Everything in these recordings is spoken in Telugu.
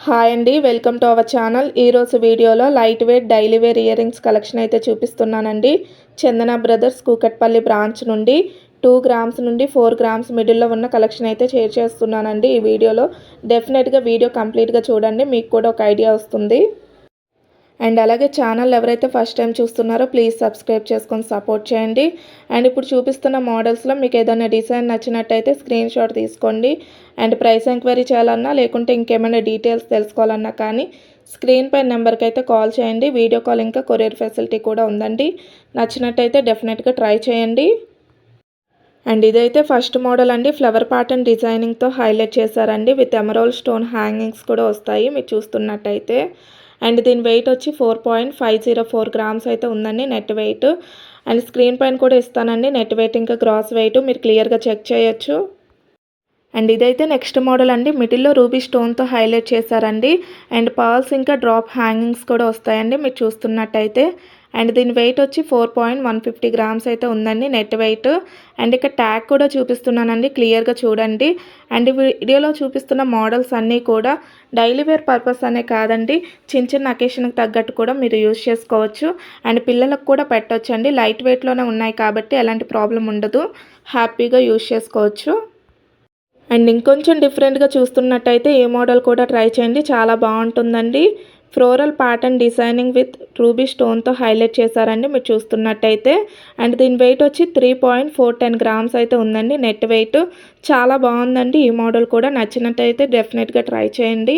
హాయ్ అండి, వెల్కమ్ టు అవర్ ఛానల్. ఈరోజు వీడియోలో light weight daily wear earrings collection అయితే చూపిస్తున్నానండి. చందన బ్రదర్స్ కూకట్పల్లి బ్రాంచ్ నుండి 2 గ్రామ్స్ నుండి 4 గ్రామ్స్ మిడిల్లో ఉన్న కలెక్షన్ అయితే షేర్ చేస్తున్నానండి. ఈ వీడియోలో డెఫినెట్గా వీడియో కంప్లీట్గా చూడండి, మీకు కూడా ఒక ఐడియా వస్తుంది. అండ్ అలాగే ఛానల్ ఎవరైతే ఫస్ట్ టైం చూస్తున్నారో ప్లీజ్ సబ్స్క్రైబ్ చేసుకొని సపోర్ట్ చేయండి. అండ్ ఇప్పుడు చూపిస్తున్న మోడల్స్లో మీకు ఏదైనా డిజైన్ నచ్చినట్టయితే స్క్రీన్ షాట్ తీసుకోండి. అండ్ ప్రైస్ ఎంక్వైరీ చేయాలన్నా లేకుంటే ఇంకేమైనా డీటెయిల్స్ తెలుసుకోవాలన్నా కానీ స్క్రీన్ పై నెంబర్కి అయితే కాల్ చేయండి. వీడియో కాల్ ఇంకా కొరియర్ ఫెసిలిటీ కూడా ఉందండి. నచ్చినట్టయితే డెఫినెట్గా ట్రై చేయండి. అండ్ ఇదైతే ఫస్ట్ మోడల్ అండి. ఫ్లవర్ ప్యాటర్న్ డిజైనింగ్తో హైలైట్ చేశారండి. విత్ ఎమరాల్డ్ స్టోన్ హ్యాంగింగ్స్ కూడా వస్తాయి మీరు చూస్తున్నట్టయితే. అండ్ దీని వెయిట్ వచ్చి 4.504 గ్రామ్స్ అయితే ఉందండి నెట్ వెయిట్. అండ్ స్క్రీన్ పైన కూడా ఇస్తానండి నెట్ వెయిట్ ఇంకా గ్రాస్ వెయిట్ మీరు క్లియర్గా చెక్ చేయొచ్చు. అండ్ ఇదైతే నెక్స్ట్ మోడల్ అండి. మిడిల్లో రూబీ స్టోన్తో హైలైట్ చేశారండి. అండ్ పర్ల్స్ ఇంకా డ్రాప్ హ్యాంగింగ్స్ కూడా వస్తాయండి మీరు చూస్తున్నట్టయితే. అండ్ దీని వెయిట్ వచ్చి 4.150 గ్రామ్స్ అయితే ఉందండి నెట్ వెయిట్. అండ్ ఇక్కడ ట్యాగ్ కూడా చూపిస్తున్నానండి, క్లియర్గా చూడండి. అండ్ వీడియోలో చూపిస్తున్న మోడల్స్ అన్నీ కూడా డైలీ వేర్ పర్పస్ అనే కాదండి, చిన్న చిన్న అకేషన్కి తగ్గట్టు కూడా మీరు యూజ్ చేసుకోవచ్చు. అండ్ పిల్లలకు కూడా పెట్టవచ్చు అండి. లైట్ వెయిట్లోనే ఉన్నాయి కాబట్టి ఎలాంటి ప్రాబ్లం ఉండదు, హ్యాపీగా యూజ్ చేసుకోవచ్చు. అండ్ ఇంకొంచెం డిఫరెంట్గా చూస్తున్నట్టయితే ఏ మోడల్ కూడా ట్రై చేయండి, చాలా బాగుంటుందండి. Floral pattern designing with ruby స్టోన్తో హైలైట్ చేశారండి మీరు చూస్తున్నట్టయితే. అండ్ దీని వెయిట్ వచ్చి 3.410 గ్రామ్స్ అయితే ఉందండి నెట్ వెయిట్. చాలా బాగుందండి ఈ మోడల్ కూడా. నచ్చినట్టయితే డెఫినెట్గా ట్రై చేయండి.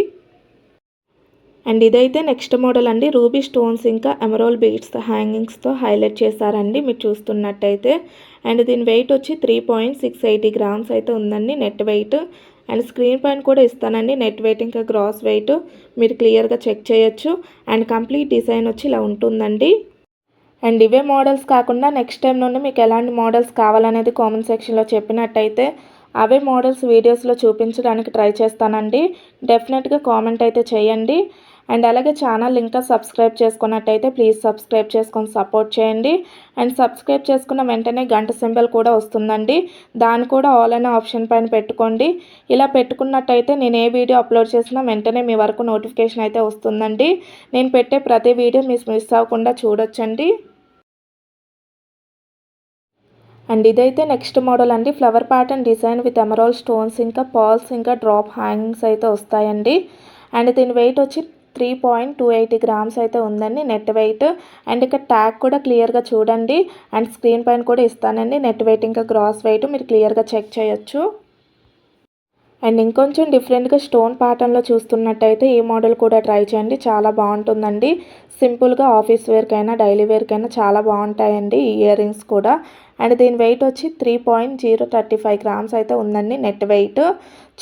అండ్ ఇదైతే నెక్స్ట్ మోడల్ అండి. రూబీ స్టోన్స్ ఇంకా ఎమరాల్డ్ బీడ్స్ హ్యాంగింగ్స్తో హైలైట్ చేశారండి మీరు చూస్తున్నట్టయితే. అండ్ దీని వెయిట్ వచ్చి 3.680 గ్రామ్స్ అయితే ఉందండి నెట్ వెయిట్. అండ్ స్క్రీన్ పైన కూడా ఇస్తానండి నెట్ వెయిట్ ఇంకా గ్రాస్ వెయిట్ మీరు క్లియర్గా చెక్ చేయొచ్చు. అండ్ కంప్లీట్ డిజైన్ వచ్చి ఇలా ఉంటుందండి. అండ్ ఇవే మోడల్స్ కాకుండా నెక్స్ట్ టైం నుండి మీకు ఎలాంటి మోడల్స్ కావాలనేది కామెంట్ సెక్షన్లో చెప్పినట్టయితే అవే మోడల్స్ వీడియోస్లో చూపించడానికి ట్రై చేస్తానండి. డెఫినెట్గా కామెంట్ అయితే చేయండి. అండ్ అలాగే ఛానల్ ఇంకా సబ్స్క్రైబ్ చేసుకున్నట్టయితే ప్లీజ్ సబ్స్క్రైబ్ చేసుకొని సపోర్ట్ చేయండి. అండ్ సబ్స్క్రైబ్ చేసుకున్న వెంటనే గంట సింబల్ కూడా వస్తుందండి, దాన్ని కూడా ఆల్ అనే ఆప్షన్ పైన పెట్టుకోండి. ఇలా పెట్టుకున్నట్టయితే నేను ఏ వీడియో అప్లోడ్ చేసినా వెంటనే మీ వరకు నోటిఫికేషన్ అయితే వస్తుందండి. నేను పెట్టే ప్రతి వీడియో మిస్ అవ్వకుండా చూడొచ్చండి. అండ్ ఇదైతే నెక్స్ట్ మోడల్ అండి. Flower pattern design with emerald stones ఇంకా పర్ల్స్ ఇంకా డ్రాప్ హ్యాంగింగ్స్ అయితే వస్తాయండి. అండ్ దీని వెయిట్ వచ్చి 3.280 గ్రామ్స్ అయితే ఉందండి నెట్ వెయిట్. అండ్ ఇక్కడ ట్యాగ్ కూడా క్లియర్గా చూడండి. అండ్ స్క్రీన్ పైన కూడా ఇస్తానండి నెట్ వెయిట్ ఇంకా గ్రాస్ వెయిట్ మీరు క్లియర్గా చెక్ చేయొచ్చు. అండ్ ఇంకొంచెం డిఫరెంట్గా స్టోన్ ప్యాటర్న్లో చూస్తున్నట్టయితే ఈ మోడల్ కూడా ట్రై చేయండి, చాలా బాగుంటుందండి. సింపుల్గా ఆఫీస్ వేర్కైనా డైలీ వేర్కైనా చాలా బాగుంటాయండి ఈ ఇయర్ రింగ్స్ కూడా. అండ్ దీని వెయిట్ వచ్చి 3.035 గ్రామ్స్ అయితే ఉందండి నెట్ వెయిట్.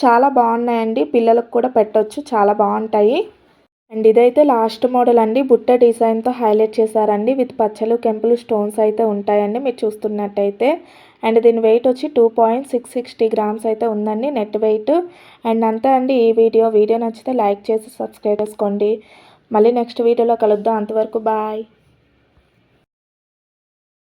చాలా బాగున్నాయండి, పిల్లలకు కూడా పెట్టవచ్చు, చాలా బాగుంటాయి. అండ్ ఇదైతే లాస్ట్ మోడల్ అండి. బుట్ట డిజైన్తో హైలైట్ చేశారండి. విత్ పచ్చలు కెంపులు స్టోన్స్ అయితే ఉంటాయండి మీరు చూస్తున్నట్టయితే. అండ్ దీని వెయిట్ వచ్చి 2.660 గ్రామ్స్ అయితే ఉందండి నెట్ వెయిట్. అండ్ అంతే అండి ఈ వీడియో నచ్చితే లైక్ చేసి సబ్స్క్రైబ్ చేసుకోండి. మళ్ళీ నెక్స్ట్ వీడియోలో కలుద్దాం, అంతవరకు బాయ్.